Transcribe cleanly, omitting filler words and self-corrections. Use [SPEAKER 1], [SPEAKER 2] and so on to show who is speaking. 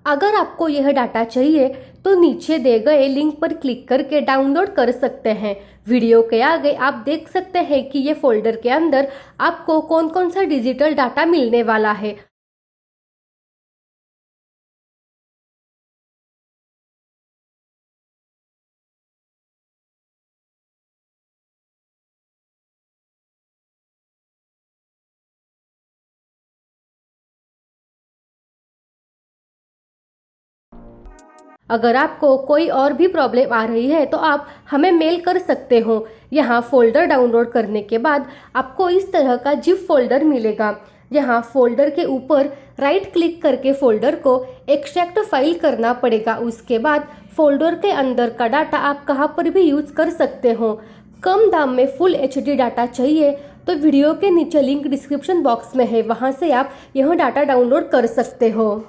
[SPEAKER 1] अगर आपको यह डाटा चाहिए तो नीचे दिए गए लिंक पर क्लिक करके डाउनलोड कर सकते हैं। वीडियो के आगे आप देख सकते हैं कि ये फोल्डर के अंदर आपको कौन कौन सा डिजिटल डाटा मिलने वाला है। अगर आपको कोई और भी प्रॉब्लम आ रही है तो आप हमें मेल कर सकते हो। यहाँ फोल्डर डाउनलोड करने के बाद आपको इस तरह का जिप फोल्डर मिलेगा। यहाँ फोल्डर के ऊपर राइट क्लिक करके फोल्डर को एक्सट्रैक्ट फाइल करना पड़ेगा। उसके बाद फोल्डर के अंदर का डाटा आप कहाँ पर भी यूज कर सकते हो। कम दाम में फुल HD डाटा चाहिए तो वीडियो के नीचे लिंक डिस्क्रिप्शन बॉक्स में है, वहाँ से आप यह डाटा डाउनलोड कर सकते हो।